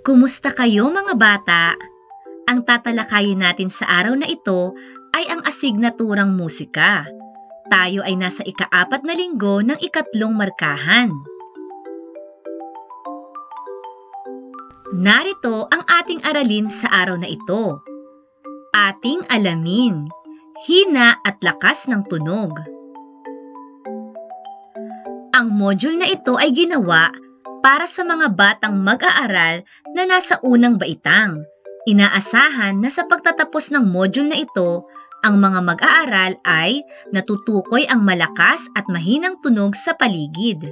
Kumusta kayo mga bata? Ang tatalakayin natin sa araw na ito ay ang asignaturang musika. Tayo ay nasa ika-4 na linggo ng ikatlong markahan. Narito ang ating aralin sa araw na ito. Ating alamin, hina at lakas ng tunog. Ang module na ito ay ginawa para sa mga batang mag-aaral na nasa unang baitang. Inaasahan na sa pagtatapos ng module na ito, ang mga mag-aaral ay natutukoy ang malakas at mahinang tunog sa paligid.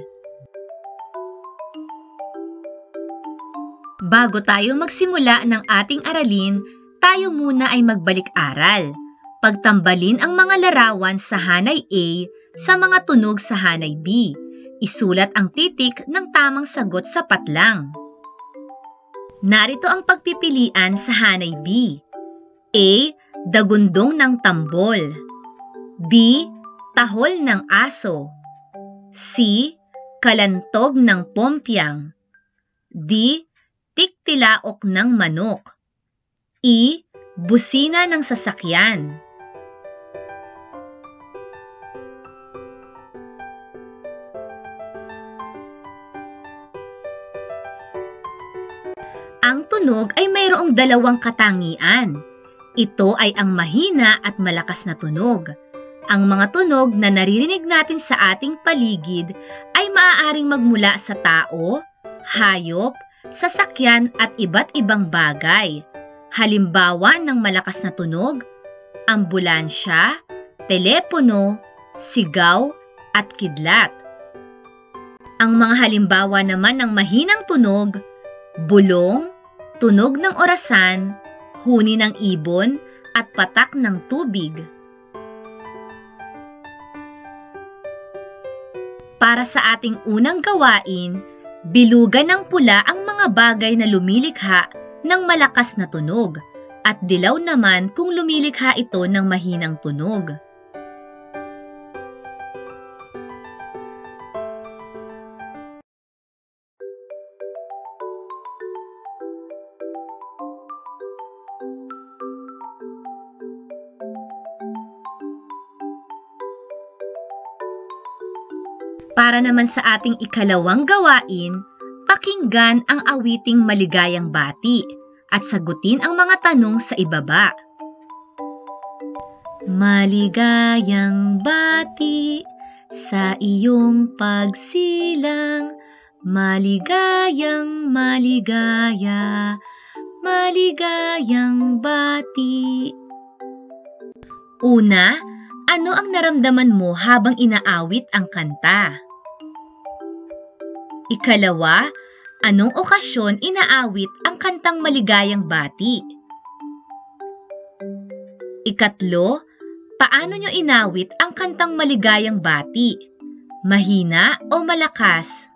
Bago tayo magsimula ng ating aralin, tayo muna ay magbalik-aral. Pagtambalin ang mga larawan sa hanay A sa mga tunog sa hanay B. Isulat ang titik ng tamang sagot sa patlang. Narito ang pagpipilian sa hanay B. A. Dagundong ng tambol. B. Tahol ng aso. C. Kalantog ng pompyang. D. Tiktilaok ng manok. E. Busina ng sasakyan. Ang tunog ay mayroong dalawang katangian. Ito ay ang mahina at malakas na tunog. Ang mga tunog na naririnig natin sa ating paligid ay maaaring magmula sa tao, hayop, sasakyan at iba't ibang bagay. Halimbawa ng malakas na tunog, ambulansya, telepono, sigaw at kidlat. Ang mga halimbawa naman ng mahinang tunog, bulong, tunog ng orasan, huni ng ibon, at patak ng tubig. Para sa ating unang gawain, bilugan ng pula ang mga bagay na lumilikha ng malakas na tunog at dilaw naman kung lumilikha ito ng mahinang tunog. Para naman sa ating ikalawang gawain, pakinggan ang awiting Maligayang Bati at sagutin ang mga tanong sa ibaba. Maligayang bati sa iyong pagsilang, maligayang maligaya, maligayang bati. Una, ano ang naramdaman mo habang inaawit ang kanta? Ikalawa, anong okasyon inaawit ang kantang Maligayang Bati? Ikatlo, paano nyo inawit ang kantang Maligayang Bati? Mahina o malakas?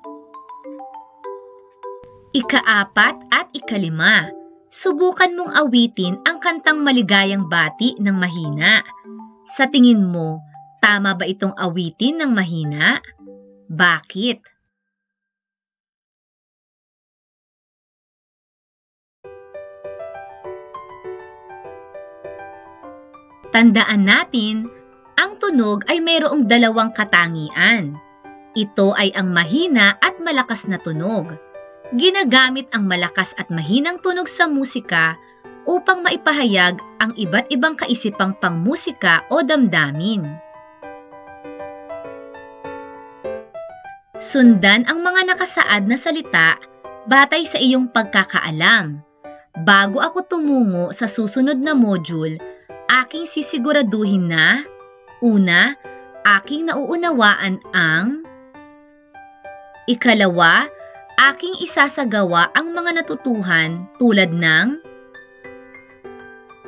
Ika-4 at ika-5, subukan mong awitin ang kantang Maligayang Bati ng mahina. Sa tingin mo, tama ba itong awitin ng mahina? Bakit? Tandaan natin, ang tunog ay mayroong dalawang katangian. Ito ay ang mahina at malakas na tunog. Ginagamit ang malakas at mahinang tunog sa musika upang maipahayag ang iba't ibang kaisipang pangmusika o damdamin. Sundan ang mga nakasaad na salita batay sa iyong pagkakaalam. Bago ako tumungo sa susunod na module, aking sisiguraduhin na, una, aking nauunawaan ang, ikalawa, aking isasagawa ang mga natutuhan tulad ng,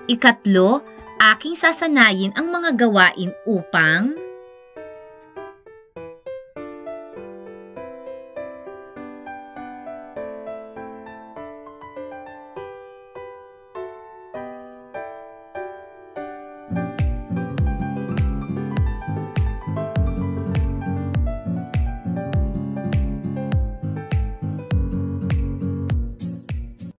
ikatlo, aking sasanayin ang mga gawain upang,